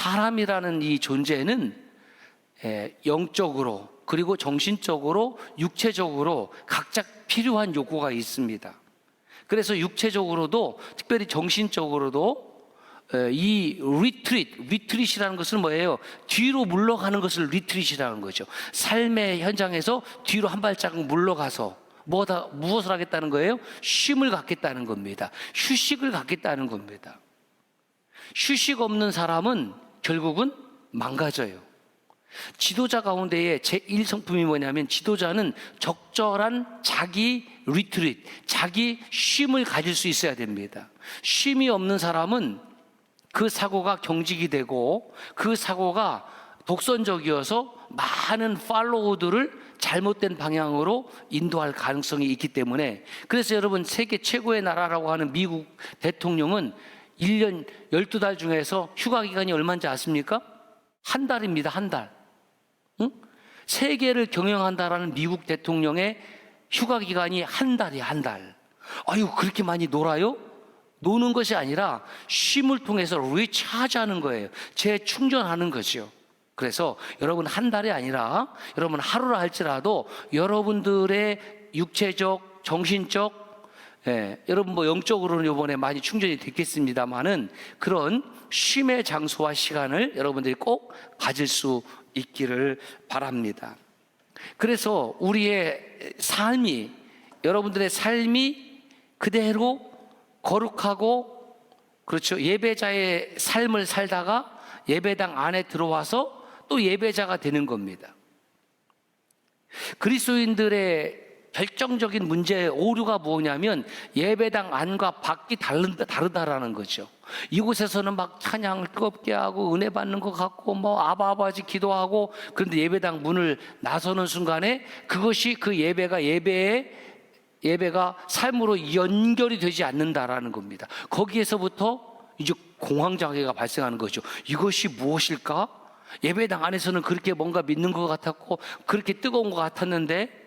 사람이라는 이 존재는 영적으로 그리고 정신적으로 육체적으로 각자 필요한 요구가 있습니다. 그래서 육체적으로도 특별히 정신적으로도 이 리트릿이라는 것은 뭐예요? 뒤로 물러가는 것을 리트릿이라는 거죠. 삶의 현장에서 뒤로 한 발자국 물러가서 무엇을 하겠다는 거예요? 쉼을 갖겠다는 겁니다. 휴식을 갖겠다는 겁니다. 휴식 없는 사람은 결국은 망가져요. 지도자 가운데의 제1성품이 뭐냐면, 지도자는 적절한 자기 리트릿, 자기 쉼을 가질 수 있어야 됩니다. 쉼이 없는 사람은 그 사고가 경직이 되고 그 사고가 독선적이어서 많은 팔로워들을 잘못된 방향으로 인도할 가능성이 있기 때문에, 그래서 여러분, 세계 최고의 나라라고 하는 미국 대통령은 1년 12달 중에서 휴가 기간이 얼마인지 아십니까? 한 달입니다. 한 달. 응? 세계를 경영한다라는 미국 대통령의 휴가 기간이 한 달이야. 한 달. 아유, 그렇게 많이 놀아요? 노는 것이 아니라 쉼을 통해서 리차하는 거예요. 재충전하는 거죠. 그래서 여러분, 한 달이 아니라 여러분 하루라 할지라도 여러분들의 육체적, 정신적, 여러분 영적으로는 이번에 많이 충전이 됐겠습니다만은 그런 쉼의 장소와 시간을 여러분들이 꼭 가질 수 있기를 바랍니다. 그래서 우리의 삶이, 여러분들의 삶이 그대로 거룩하고, 그렇죠, 예배자의 삶을 살다가 예배당 안에 들어와서 또 예배자가 되는 겁니다. 그리스도인들의 결정적인 문제의 오류가 뭐냐면 예배당 안과 밖이 다르다라는 거죠. 이곳에서는 막 찬양을 뜨겁게 하고 은혜 받는 것 같고 뭐 아바아바지 기도하고, 그런데 예배당 문을 나서는 순간에 그것이 그 예배가 삶으로 연결이 되지 않는다라는 겁니다. 거기에서부터 이제 공황장애가 발생하는 거죠. 이것이 무엇일까? 예배당 안에서는 그렇게 뭔가 믿는 것 같았고 그렇게 뜨거운 것 같았는데,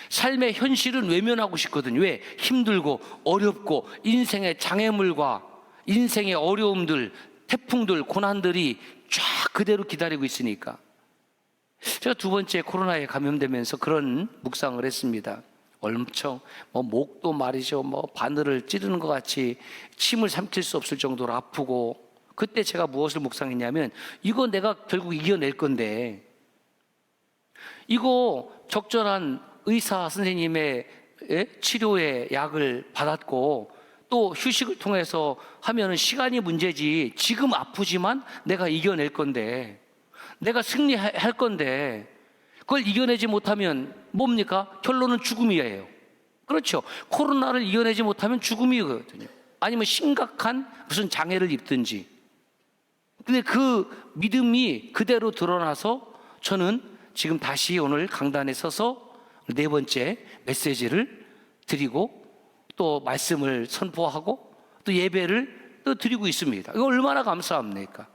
삶의 현실은 외면하고 싶거든요. 왜? 힘들고 어렵고 인생의 장애물과 인생의 어려움들, 태풍들, 고난들이 쫙 그대로 기다리고 있으니까. 제가 두 번째 코로나에 감염되면서 그런 묵상을 했습니다. 엄청 목도 말이죠, 바늘을 찌르는 것 같이 침을 삼킬 수 없을 정도로 아프고, 그때 제가 무엇을 묵상했냐면, 이거 내가 결국 이겨낼 건데, 이거 적절한 의사 선생님의 치료의 약을 받았고 또 휴식을 통해서 하면은 시간이 문제지, 지금 아프지만 내가 이겨낼 건데, 내가 승리할 건데, 그걸 이겨내지 못하면 뭡니까? 결론은 죽음이에요. 그렇죠. 코로나를 이겨내지 못하면 죽음이거든요. 아니면 심각한 무슨 장애를 입든지. 근데 그 믿음이 그대로 드러나서 저는 지금 다시 오늘 강단에 서서 네 번째 메시지를 드리고 또 말씀을 선포하고 또 예배를 또 드리고 있습니다. 이거 얼마나 감사합니까?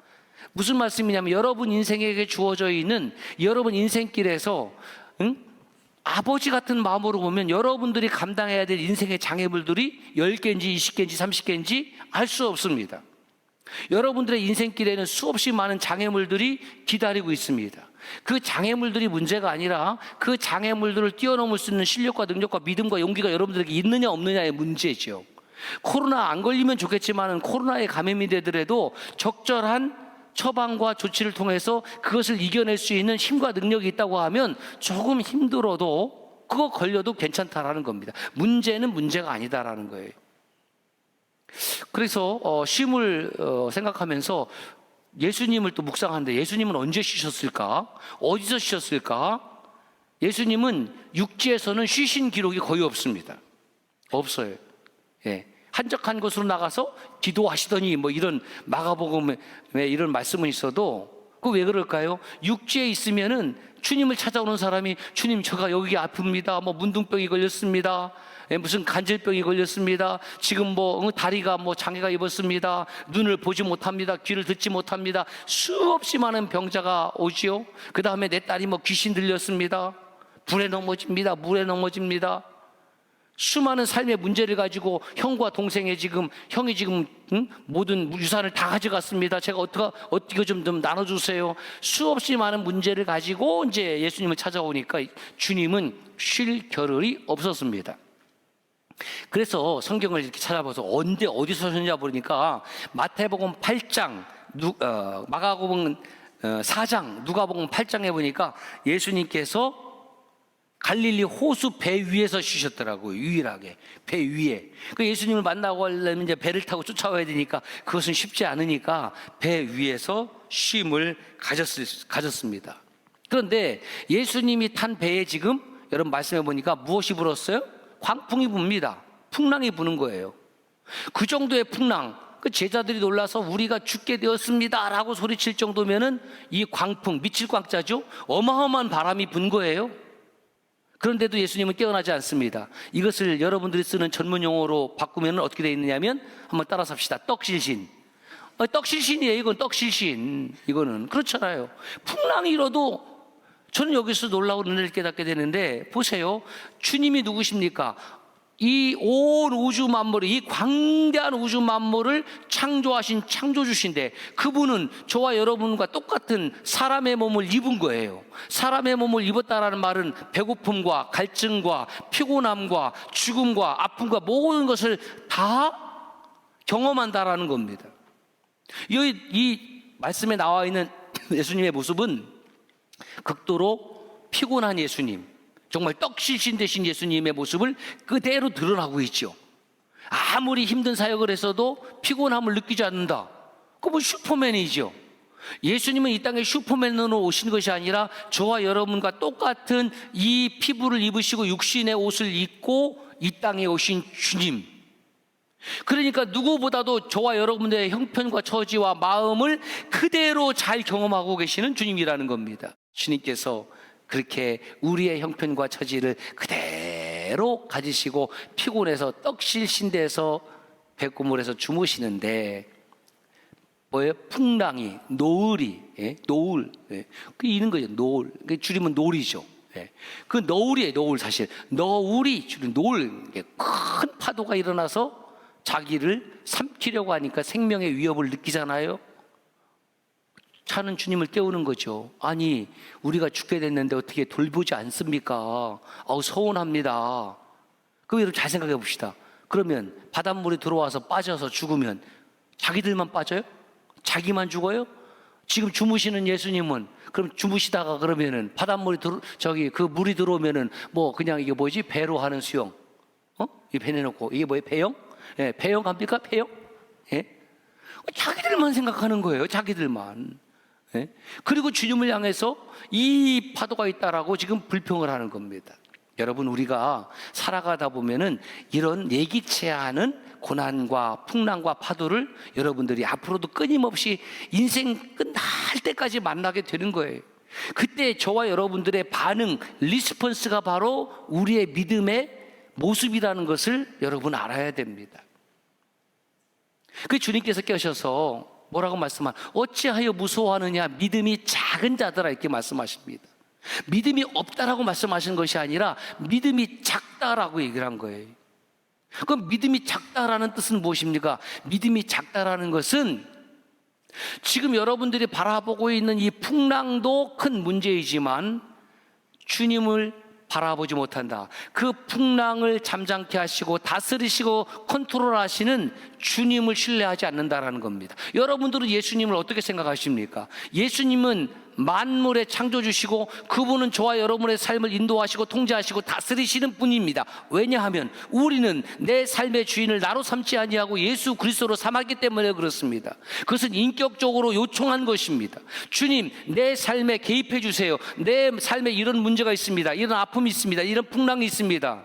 무슨 말씀이냐면, 여러분 인생에게 주어져 있는 여러분 인생길에서 아버지 같은 마음으로 보면 여러분들이 감당해야 될 인생의 장애물들이 10개인지 20개인지 30개인지 알 수 없습니다. 여러분들의 인생길에는 수없이 많은 장애물들이 기다리고 있습니다. 그 장애물들이 문제가 아니라 그 장애물들을 뛰어넘을 수 있는 실력과 능력과 믿음과 용기가 여러분들에게 있느냐 없느냐의 문제죠. 코로나 안 걸리면 좋겠지만 코로나에 감염이 되더라도 적절한 처방과 조치를 통해서 그것을 이겨낼 수 있는 힘과 능력이 있다고 하면 조금 힘들어도 그거 걸려도 괜찮다라는 겁니다. 문제는 문제가 아니다라는 거예요. 그래서 쉼을 생각하면서 예수님을 또 묵상하는데, 예수님은 언제 쉬셨을까? 어디서 쉬셨을까? 예수님은 육지에서는 쉬신 기록이 거의 없습니다. 없어요. 한적한 곳으로 나가서 기도하시더니 이런 마가복음에 이런 말씀은 있어도 그 왜 그럴까요? 육지에 있으면은 주님을 찾아오는 사람이, 주님 제가 여기 아픕니다, 문둥병이 걸렸습니다, 무슨 간질병이 걸렸습니다, 지금 다리가 장애가 입었습니다, 눈을 보지 못합니다, 귀를 듣지 못합니다, 수없이 많은 병자가 오지요. 그 다음에 내 딸이 귀신 들렸습니다, 불에 넘어집니다, 물에 넘어집니다. 수많은 삶의 문제를 가지고 형과 동생의 지금 형이 지금 모든 유산을 다 가져갔습니다. 제가 어떻게 좀 나눠주세요. 수없이 많은 문제를 가지고 이제 예수님을 찾아오니까 주님은 쉴 겨를이 없었습니다. 그래서 성경을 이렇게 찾아봐서 언제 어디서 하셨냐 보니까 마태복음 8장, 마가복음 4장, 누가복음 8장에 보니까 예수님께서 갈릴리 호수 배 위에서 쉬셨더라고요. 유일하게 배 위에. 그 예수님을 만나고 하려면 이제 배를 타고 쫓아와야 되니까 그것은 쉽지 않으니까 배 위에서 쉼을 가졌습니다. 그런데 예수님이 탄 배에 지금 여러분 말씀해 보니까 무엇이 불었어요? 광풍이 붑니다. 풍랑이 부는 거예요. 그 정도의 풍랑, 그 제자들이 놀라서 우리가 죽게 되었습니다 라고 소리칠 정도면은 이 광풍, 미칠 광자죠. 어마어마한 바람이 분 거예요. 그런데도 예수님은 깨어나지 않습니다. 이것을 여러분들이 쓰는 전문 용어로 바꾸면 어떻게 되어 있느냐면 한번 따라서 합시다. 떡실신. 떡실신이에요. 이건 떡실신. 이거는 그렇잖아요. 풍랑이 일어도 저는 여기서 놀라운 은혜를 깨닫게 되는데 보세요. 주님이 누구십니까? 이 온 우주 만물을, 이 광대한 우주 만물을 창조하신 창조주신데 그분은 저와 여러분과 똑같은 사람의 몸을 입은 거예요. 사람의 몸을 입었다라는 말은 배고픔과 갈증과 피곤함과 죽음과 아픔과 모든 것을 다 경험한다라는 겁니다. 이 말씀에 나와 있는 예수님의 모습은 극도로 피곤한 예수님, 정말 떡실신 되신 예수님의 모습을 그대로 드러나고 있죠. 아무리 힘든 사역을 했어도 피곤함을 느끼지 않는다. 그건 슈퍼맨이죠. 예수님은 이 땅에 슈퍼맨으로 오신 것이 아니라 저와 여러분과 똑같은 이 피부를 입으시고 육신의 옷을 입고 이 땅에 오신 주님. 그러니까 누구보다도 저와 여러분의 형편과 처지와 마음을 그대로 잘 경험하고 계시는 주님이라는 겁니다. 주님께서 그렇게 우리의 형편과 처지를 그대로 가지시고 피곤해서 떡실신대에서 배꼽물에서 주무시는데 뭐예요? 풍랑이, 노을이, 노을, 그 있는 거죠. 노을, 줄이면 노을이죠. 그 노을이에요. 노을 사실 노을이 줄인 노을, 큰 파도가 일어나서 자기를 삼키려고 하니까 생명의 위협을 느끼잖아요. 차는 주님을 깨우는 거죠. 아니 우리가 죽게 됐는데 어떻게 돌보지 않습니까? 서운합니다. 그럼 여러분 잘 생각해 봅시다. 그러면 바닷물이 들어와서 빠져서 죽으면 자기들만 빠져요? 자기만 죽어요? 지금 주무시는 예수님은 그럼 주무시다가 그러면은 바닷물이 그 물이 들어오면은 뭐 그냥 이게 뭐지? 배로 하는 수영. 이 배 내놓고 이게 뭐예요? 배영? 배영 갑니까? 배영? 자기들만 생각하는 거예요. 자기들만. 그리고 주님을 향해서 이 파도가 있다라고 지금 불평을 하는 겁니다. 여러분 우리가 살아가다 보면은 이런 예기치 않은 고난과 풍랑과 파도를 여러분들이 앞으로도 끊임없이 인생 끝날 때까지 만나게 되는 거예요. 그때 저와 여러분들의 반응, 리스폰스가 바로 우리의 믿음의 모습이라는 것을 여러분 알아야 됩니다. 그 주님께서 깨셔서 뭐라고 말씀하냐? 어찌하여 무서워하느냐? 믿음이 작은 자들아, 이렇게 말씀하십니다. 믿음이 없다라고 말씀하신 것이 아니라 믿음이 작다라고 얘기를 한 거예요. 그럼 믿음이 작다라는 뜻은 무엇입니까? 믿음이 작다라는 것은 지금 여러분들이 바라보고 있는 이 풍랑도 큰 문제이지만 주님을 바라보지 못한다. 그 풍랑을 잠잠케 하시고 다스리시고 컨트롤하시는 주님을 신뢰하지 않는다라는 겁니다. 여러분들은 예수님을 어떻게 생각하십니까? 예수님은 만물의 창조주시고 그분은 저와 여러분의 삶을 인도하시고 통제하시고 다스리시는 분입니다. 왜냐하면 우리는 내 삶의 주인을 나로 삼지 아니하고 예수 그리스도로 삼았기 때문에 그렇습니다. 그것은 인격적으로 요청한 것입니다. 주님, 내 삶에 개입해 주세요. 내 삶에 이런 문제가 있습니다. 이런 아픔이 있습니다. 이런 풍랑이 있습니다.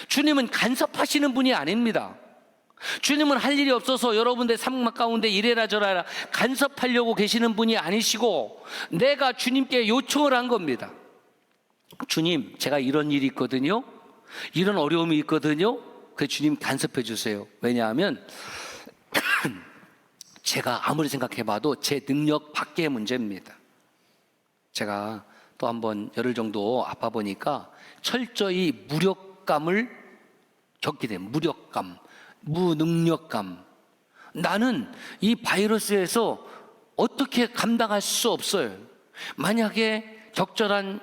주님은 간섭하시는 분이 아닙니다. 주님은 할 일이 없어서 여러분들 삶 가운데 이래라 저래라 간섭하려고 계시는 분이 아니시고 내가 주님께 요청을 한 겁니다. 주님, 제가 이런 일이 있거든요. 이런 어려움이 있거든요. 그래서 주님 간섭해 주세요. 왜냐하면 제가 아무리 생각해봐도 제 능력 밖의 문제입니다. 제가 또 한번 열흘 정도 아파 보니까 철저히 무력감을 겪게 돼. 무력감, 무능력감. 나는 이 바이러스에서 어떻게 감당할 수 없어요. 만약에 적절한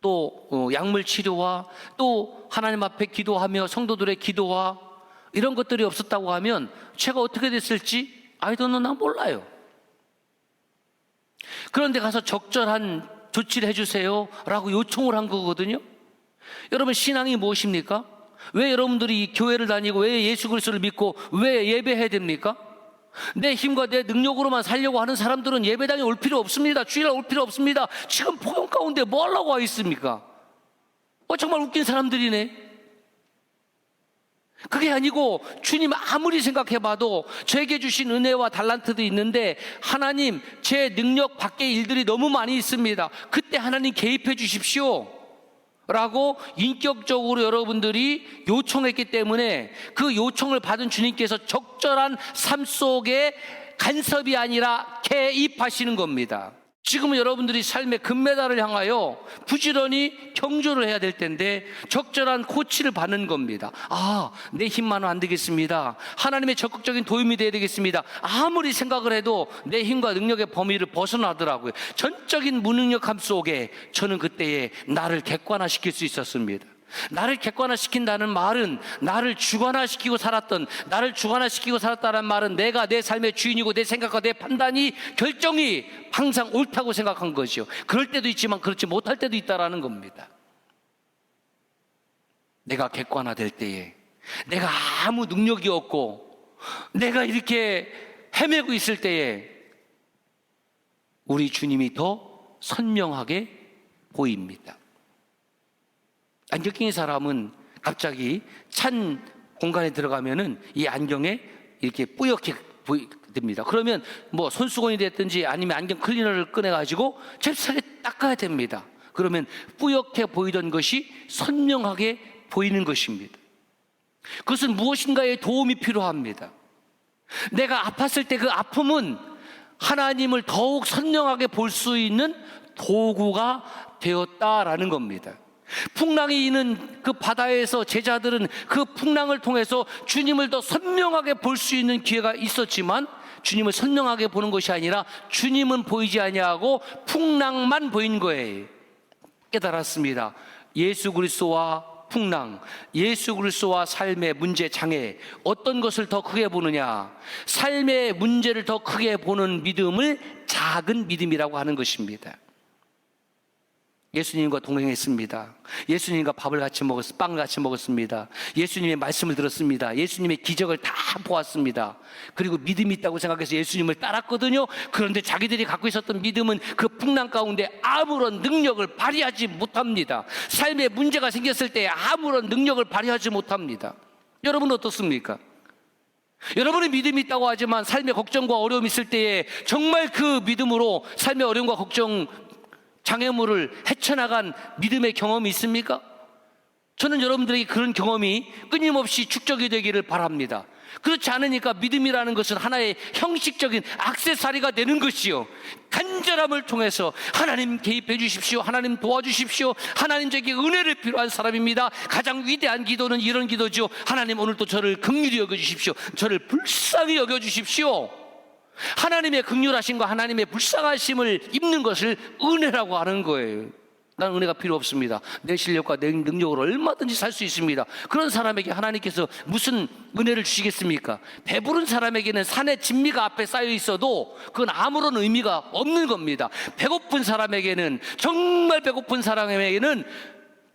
또 약물 치료와 또 하나님 앞에 기도하며 성도들의 기도와 이런 것들이 없었다고 하면 제가 어떻게 됐을지 I don't know, 나 몰라요. 그런데 가서 적절한 조치를 해주세요 라고 요청을 한 거거든요. 여러분, 신앙이 무엇입니까? 왜 여러분들이 이 교회를 다니고 왜 예수 그리스도를 믿고 왜 예배해야 됩니까? 내 힘과 내 능력으로만 살려고 하는 사람들은 예배당에 올 필요 없습니다. 주일날 올 필요 없습니다. 지금 폭염 가운데 뭐 하려고 와 있습니까? 정말 웃긴 사람들이네. 그게 아니고 주님 아무리 생각해봐도 저에게 주신 은혜와 달란트도 있는데 하나님, 제 능력 밖의 일들이 너무 많이 있습니다. 그때 하나님 개입해 주십시오 라고 인격적으로 여러분들이 요청했기 때문에 그 요청을 받은 주님께서 적절한 삶 속에 간섭이 아니라 개입하시는 겁니다. 지금은 여러분들이 삶의 금메달을 향하여 부지런히 경주를 해야 될 텐데 적절한 코치를 받는 겁니다. 내 힘만은 안 되겠습니다. 하나님의 적극적인 도움이 되어야 되겠습니다. 아무리 생각을 해도 내 힘과 능력의 범위를 벗어나더라고요. 전적인 무능력함 속에 저는 그때에 나를 객관화시킬 수 있었습니다. 나를 객관화시킨다는 말은 나를 주관화시키고 살았다는 말은 내가 내 삶의 주인이고 내 생각과 내 판단이 결정이 항상 옳다고 생각한 거죠. 그럴 때도 있지만 그렇지 못할 때도 있다라는 겁니다. 내가 객관화될 때에, 내가 아무 능력이 없고 내가 이렇게 헤매고 있을 때에 우리 주님이 더 선명하게 보입니다. 안경 낀 사람은 갑자기 찬 공간에 들어가면은 이 안경에 이렇게 뿌옇게 됩니다. 그러면 뭐 손수건이 됐든지 아니면 안경 클리너를 꺼내가지고 잽싸게 닦아야 됩니다. 그러면 뿌옇게 보이던 것이 선명하게 보이는 것입니다. 그것은 무엇인가의 도움이 필요합니다. 내가 아팠을 때 그 아픔은 하나님을 더욱 선명하게 볼 수 있는 도구가 되었다라는 겁니다. 풍랑이 있는 그 바다에서 제자들은 그 풍랑을 통해서 주님을 더 선명하게 볼 수 있는 기회가 있었지만 주님을 선명하게 보는 것이 아니라 주님은 보이지 아니하고 풍랑만 보인 거예요. 깨달았습니다. 예수 그리스도와 풍랑, 예수 그리스도와 삶의 문제, 장애, 어떤 것을 더 크게 보느냐? 삶의 문제를 더 크게 보는 믿음을 작은 믿음이라고 하는 것입니다. 예수님과 동행했습니다. 예수님과 밥을 같이 빵을 같이 먹었습니다. 예수님의 말씀을 들었습니다. 예수님의 기적을 다 보았습니다. 그리고 믿음이 있다고 생각해서 예수님을 따랐거든요. 그런데 자기들이 갖고 있었던 믿음은 그 풍랑 가운데 아무런 능력을 발휘하지 못합니다. 삶에 문제가 생겼을 때 아무런 능력을 발휘하지 못합니다. 여러분 어떻습니까? 여러분의 믿음이 있다고 하지만 삶의 걱정과 어려움이 있을 때에 정말 그 믿음으로 삶의 어려움과 걱정, 장애물을 헤쳐나간 믿음의 경험이 있습니까? 저는 여러분들에게 그런 경험이 끊임없이 축적이 되기를 바랍니다. 그렇지 않으니까 믿음이라는 것은 하나의 형식적인 액세서리가 되는 것이요, 간절함을 통해서 하나님 개입해 주십시오, 하나님 도와주십시오, 하나님 저에게 은혜를 필요한 사람입니다. 가장 위대한 기도는 이런 기도죠. 하나님 오늘도 저를 긍휼히 여겨주십시오, 저를 불쌍히 여겨주십시오. 하나님의 긍휼하심과 하나님의 불쌍하심을 입는 것을 은혜라고 하는 거예요. 난 은혜가 필요 없습니다. 내 실력과 내 능력으로 얼마든지 살 수 있습니다. 그런 사람에게 하나님께서 무슨 은혜를 주시겠습니까? 배부른 사람에게는 산의 진미가 앞에 쌓여 있어도 그건 아무런 의미가 없는 겁니다. 배고픈 사람에게는, 정말 배고픈 사람에게는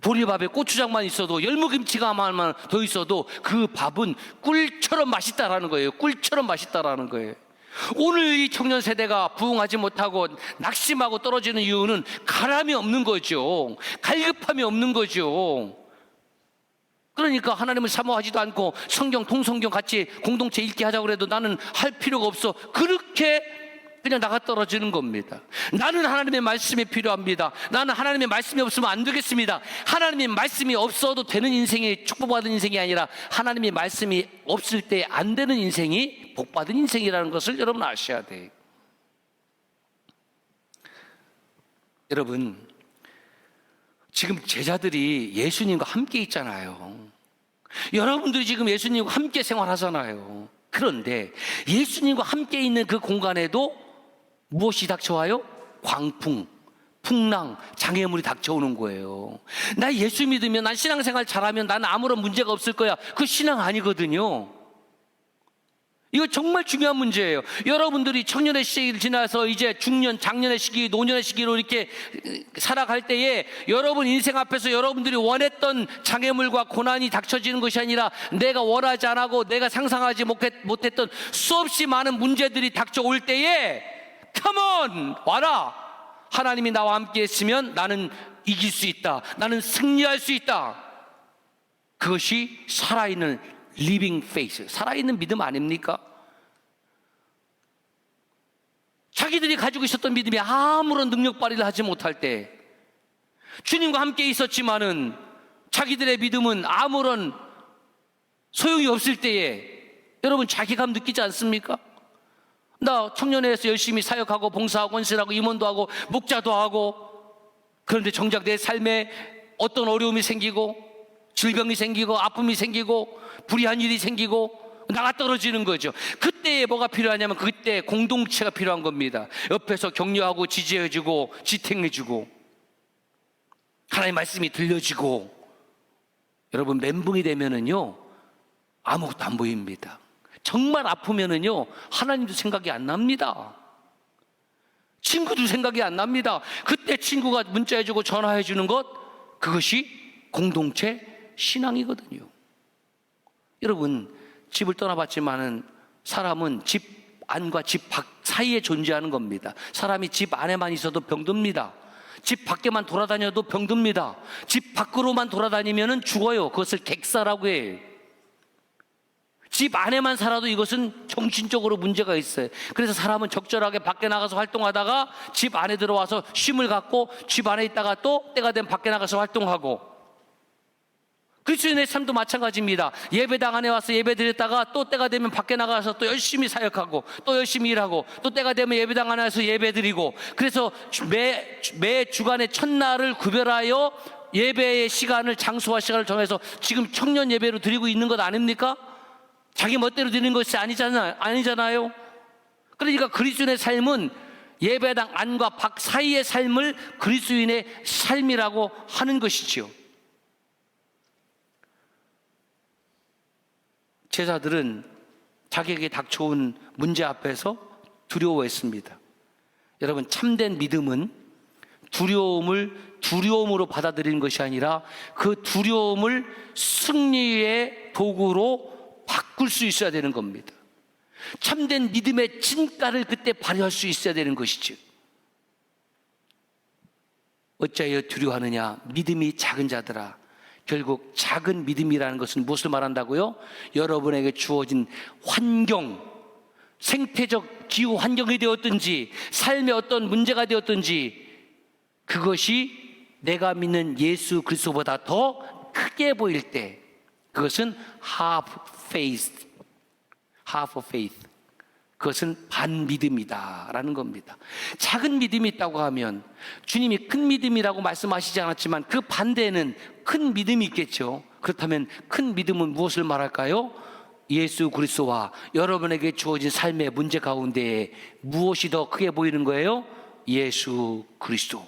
보리밥에 고추장만 있어도, 열무김치가만 더 있어도 그 밥은 꿀처럼 맛있다라는 거예요. 꿀처럼 맛있다라는 거예요. 오늘 이 청년 세대가 부흥하지 못하고 낙심하고 떨어지는 이유는 가람이 없는 거죠. 갈급함이 없는 거죠. 그러니까 하나님을 사모하지도 않고 성경, 통성경 같이 공동체 읽게 하자고 해도 나는 할 필요가 없어. 그렇게 그냥 나가 떨어지는 겁니다. 나는 하나님의 말씀이 필요합니다. 나는 하나님의 말씀이 없으면 안 되겠습니다. 하나님의 말씀이 없어도 되는 인생이 축복받은 인생이 아니라 하나님의 말씀이 없을 때 안 되는 인생이 복받은 인생이라는 것을 여러분 아셔야 돼요. 여러분, 지금 제자들이 예수님과 함께 있잖아요. 여러분들이 지금 예수님과 함께 생활하잖아요. 그런데 예수님과 함께 있는 그 공간에도 무엇이 닥쳐와요? 광풍, 풍랑, 장애물이 닥쳐오는 거예요. 나 예수 믿으면, 난 신앙생활 잘하면 나는 아무런 문제가 없을 거야. 그 신앙 아니거든요. 이거 정말 중요한 문제예요. 여러분들이 청년의 시기를 지나서 이제 중년, 장년의 시기, 노년의 시기로 이렇게 살아갈 때에 여러분 인생 앞에서 여러분들이 원했던 장애물과 고난이 닥쳐지는 것이 아니라 내가 원하지 않고 내가 상상하지 못했던 수없이 많은 문제들이 닥쳐올 때에 컴온! 와라! 하나님이 나와 함께 했으면 나는 이길 수 있다. 나는 승리할 수 있다. 그것이 살아있는 living faith, 살아있는 믿음 아닙니까? 자기들이 가지고 있었던 믿음이 아무런 능력 발휘를 하지 못할 때, 주님과 함께 있었지만은 자기들의 믿음은 아무런 소용이 없을 때에 여러분 자괴감 느끼지 않습니까? 나 청년회에서 열심히 사역하고 봉사하고 헌신하고 임원도 하고 목자도 하고, 그런데 정작 내 삶에 어떤 어려움이 생기고 질병이 생기고 아픔이 생기고 불의한 일이 생기고 나가 떨어지는 거죠. 그때에 뭐가 필요하냐면 그때 공동체가 필요한 겁니다. 옆에서 격려하고 지지해주고 지탱해주고 하나님의 말씀이 들려지고. 여러분 멘붕이 되면은요 아무것도 안 보입니다. 정말 아프면은요 하나님도 생각이 안 납니다. 친구도 생각이 안 납니다. 그때 친구가 문자해주고 전화해주는 것, 그것이 공동체 신앙이거든요. 여러분 집을 떠나봤지만은 사람은 집 안과 집 밖 사이에 존재하는 겁니다. 사람이 집 안에만 있어도 병듭니다. 집 밖에만 돌아다녀도 병듭니다. 집 밖으로만 돌아다니면은 죽어요. 그것을 객사라고 해요. 집 안에만 살아도 이것은 정신적으로 문제가 있어요. 그래서 사람은 적절하게 밖에 나가서 활동하다가 집 안에 들어와서 쉼을 갖고 집 안에 있다가 또 때가 되면 밖에 나가서 활동하고. 그리스도인의 삶도 마찬가지입니다. 예배당 안에 와서 예배 드렸다가 또 때가 되면 밖에 나가서 또 열심히 사역하고 또 열심히 일하고 또 때가 되면 예배당 안에 와서 예배 드리고. 그래서 매 주간의 첫날을 구별하여 예배의 시간을, 장소와 시간을 정해서 지금 청년 예배로 드리고 있는 것 아닙니까? 자기 멋대로 드리는 것이 아니잖아요. 그러니까 그리스도인의 삶은 예배당 안과 밖 사이의 삶을 그리스도인의 삶이라고 하는 것이지요. 제자들은 자기에게 닥쳐온 문제 앞에서 두려워했습니다. 여러분 참된 믿음은 두려움으로 받아들이는 것이 아니라 그 두려움을 승리의 도구로 바꿀 수 있어야 되는 겁니다. 참된 믿음의 진가를 그때 발휘할 수 있어야 되는 것이죠. 어찌하여 두려워하느냐 믿음이 작은 자들아. 결국 작은 믿음이라는 것은 무엇을 말한다고요? 여러분에게 주어진 환경, 생태적 기후 환경이 되었든지 삶의 어떤 문제가 되었든지 그것이 내가 믿는 예수 그리스도보다 더 크게 보일 때 그것은 half faith. 그것은 반믿음이다라는 겁니다. 작은 믿음이 있다고 하면 주님이 큰 믿음이라고 말씀하시지 않았지만 그 반대에는 큰 믿음이 있겠죠. 그렇다면 큰 믿음은 무엇을 말할까요? 예수 그리스도와 여러분에게 주어진 삶의 문제 가운데 무엇이 더 크게 보이는 거예요? 예수 그리스도.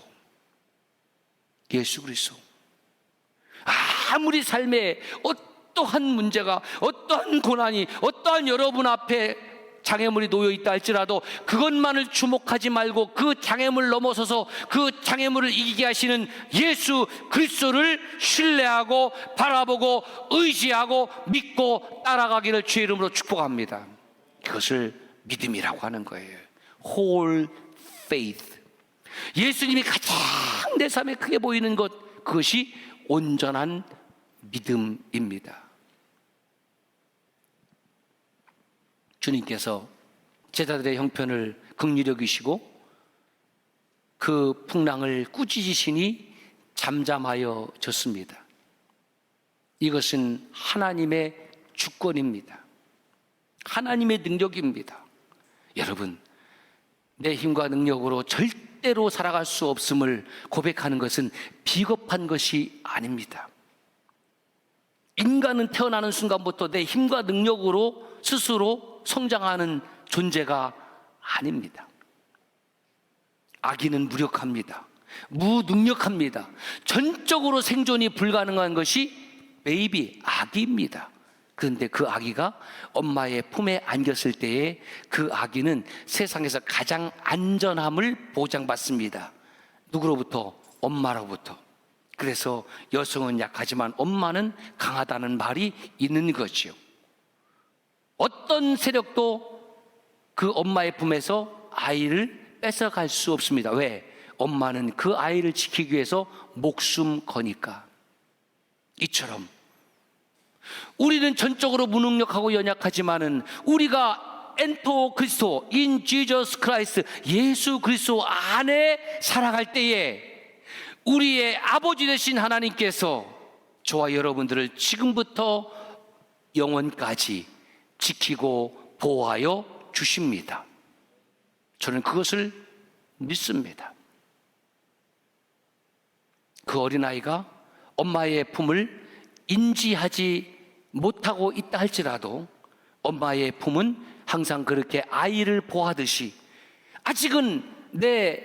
아무리 삶에 어떠한 문제가, 어떠한 고난이, 어떠한 여러분 앞에 장애물이 놓여 있다 할지라도 그것만을 주목하지 말고 그 장애물 넘어서서 그 장애물을 이기게 하시는 예수 그리스도를 신뢰하고 바라보고 의지하고 믿고 따라가기를 주의 이름으로 축복합니다. 그것을 믿음이라고 하는 거예요. Whole faith. 예수님이 가장 내 삶에 크게 보이는 것, 그것이 온전한 믿음입니다. 주님께서 제자들의 형편을 긍휼히 여기시고 그 풍랑을 꾸짖으시니 잠잠하여 졌습니다. 이것은 하나님의 주권입니다. 하나님의 능력입니다. 여러분, 내 힘과 능력으로 절대로 살아갈 수 없음을 고백하는 것은 비겁한 것이 아닙니다. 인간은 태어나는 순간부터 내 힘과 능력으로 스스로 성장하는 존재가 아닙니다. 아기는 무력합니다. 무능력합니다. 전적으로 생존이 불가능한 것이 베이비, 아기입니다. 그런데 그 아기가 엄마의 품에 안겼을 때에 그 아기는 세상에서 가장 안전함을 보장받습니다. 누구로부터? 엄마로부터. 그래서 여성은 약하지만 엄마는 강하다는 말이 있는 거지요. 어떤 세력도 그 엄마의 품에서 아이를 뺏어갈 수 없습니다. 왜? 엄마는 그 아이를 지키기 위해서 목숨 거니까. 이처럼 우리는 전적으로 무능력하고 연약하지만은 우리가 엔토 그리스도, 인 지저스 크라이스트, 예수 그리스도 안에 살아갈 때에 우리의 아버지 되신 하나님께서 저와 여러분들을 지금부터 영원까지 지키고 보호하여 주십니다. 저는 그것을 믿습니다. 그 어린아이가 엄마의 품을 인지하지 못하고 있다 할지라도 엄마의 품은 항상 그렇게 아이를 보호하듯이 아직은 내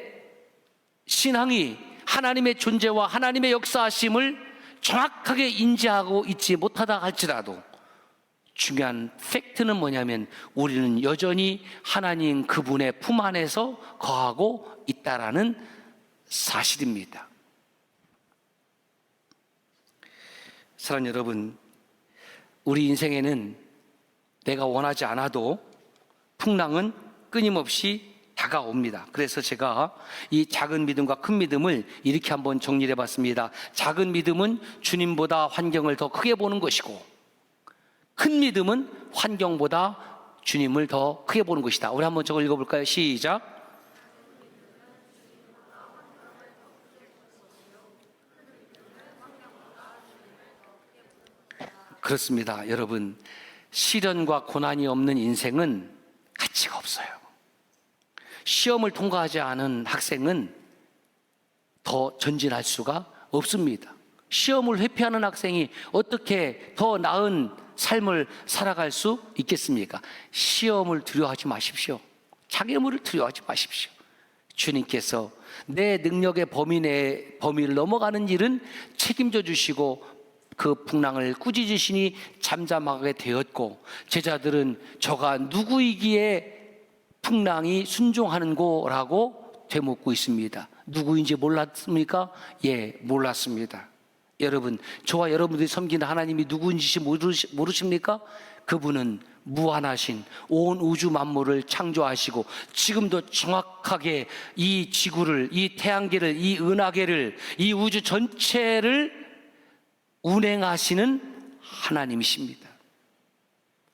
신앙이 하나님의 존재와 하나님의 역사하심을 정확하게 인지하고 있지 못하다 할지라도 중요한 팩트는 뭐냐면 우리는 여전히 하나님 그분의 품 안에서 거하고 있다라는 사실입니다. 사랑하는 여러분, 우리 인생에는 내가 원하지 않아도 풍랑은 끊임없이 다가옵니다. 그래서 제가 이 작은 믿음과 큰 믿음을 이렇게 한번 정리해 봤습니다. 작은 믿음은 주님보다 환경을 더 크게 보는 것이고, 큰 믿음은 환경보다 주님을 더 크게 보는 것이다. 우리 한번 저걸 읽어볼까요? 시작. 그렇습니다. 여러분, 시련과 고난이 없는 인생은 가치가 없어요. 시험을 통과하지 않은 학생은 더 전진할 수가 없습니다. 시험을 회피하는 학생이 어떻게 더 나은 삶을 살아갈 수 있겠습니까? 시험을 두려워하지 마십시오. 장애물을 두려워하지 마십시오. 주님께서 내 능력의 범위를 넘어가는 일은 책임져 주시고 그 풍랑을 꾸짖으시니 잠잠하게 되었고, 제자들은 저가 누구이기에 풍랑이 순종하는고라고 되묻고 있습니다. 누구인지 몰랐습니까? 예, 몰랐습니다. 여러분, 저와 여러분들이 섬기는 하나님이 누구인지 모르십니까? 그분은 무한하신 온 우주 만물을 창조하시고 지금도 정확하게 이 지구를, 이 태양계를, 이 은하계를, 이 우주 전체를 운행하시는 하나님이십니다.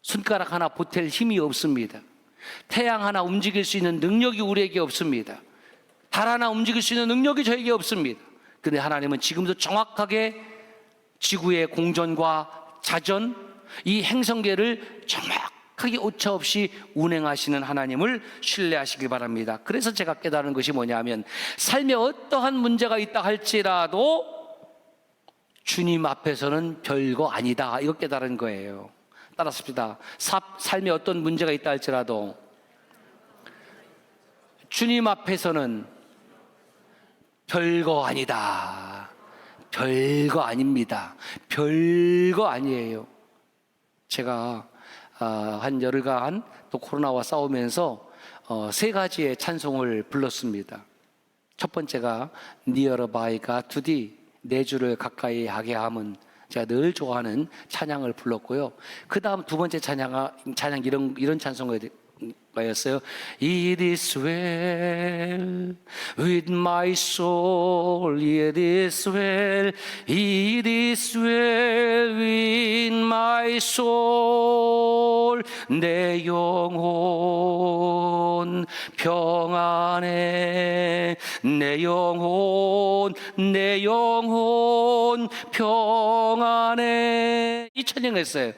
손가락 하나 보탤 힘이 없습니다. 태양 하나 움직일 수 있는 능력이 우리에게 없습니다. 달 하나 움직일 수 있는 능력이 저에게 없습니다. 그런데 하나님은 지금도 정확하게 지구의 공전과 자전, 이 행성계를 정확하게 오차 없이 운행하시는 하나님을 신뢰하시기 바랍니다. 그래서 제가 깨달은 것이 뭐냐면, 삶에 어떠한 문제가 있다 할지라도 주님 앞에서는 별거 아니다, 이거 깨달은 거예요. 따라합시다. 삶에 어떤 문제가 있다 할지라도 주님 앞에서는 별거 아니다. 별거 아닙니다. 별거 아니에요. 제가 한 열흘간 또 코로나와 싸우면서 3가지의 찬송을 불렀습니다. 첫 번째가 Nearer by God to Thee, 내 주를 가까이 하게 함은, 제가 늘 좋아하는 찬양을 불렀고요. 그 다음 두 번째 찬양 이런 찬송가였어요. It is well with my soul, it is well, it is well with my soul. 내 영혼 평안해, 내 영혼 평안해. 이 찬양을 했어요.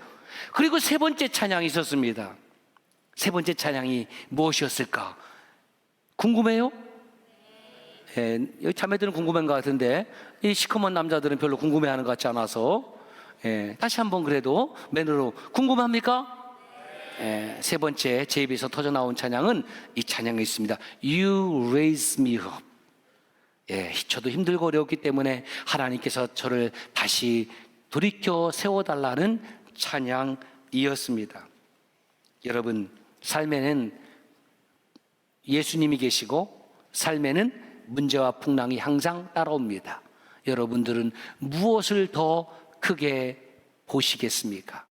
그리고 세 번째 찬양이 있었습니다. 세 번째 찬양이 무엇이었을까? 궁금해요? 예, 여기 자매들은 궁금한 것 같은데 이 시커먼 남자들은 별로 궁금해하는 것 같지 않아서, 다시 한번 그래도 맨으로 궁금합니까? 세 번째 제 입에서 터져 나온 찬양은 이 찬양이 있습니다. You raise me up. 저도 힘들고 어려웠기 때문에 하나님께서 저를 다시 돌이켜 세워달라는 찬양이었습니다. 여러분, 삶에는 예수님이 계시고 삶에는 문제와 풍랑이 항상 따라옵니다. 여러분들은 무엇을 더 크게 보시겠습니까?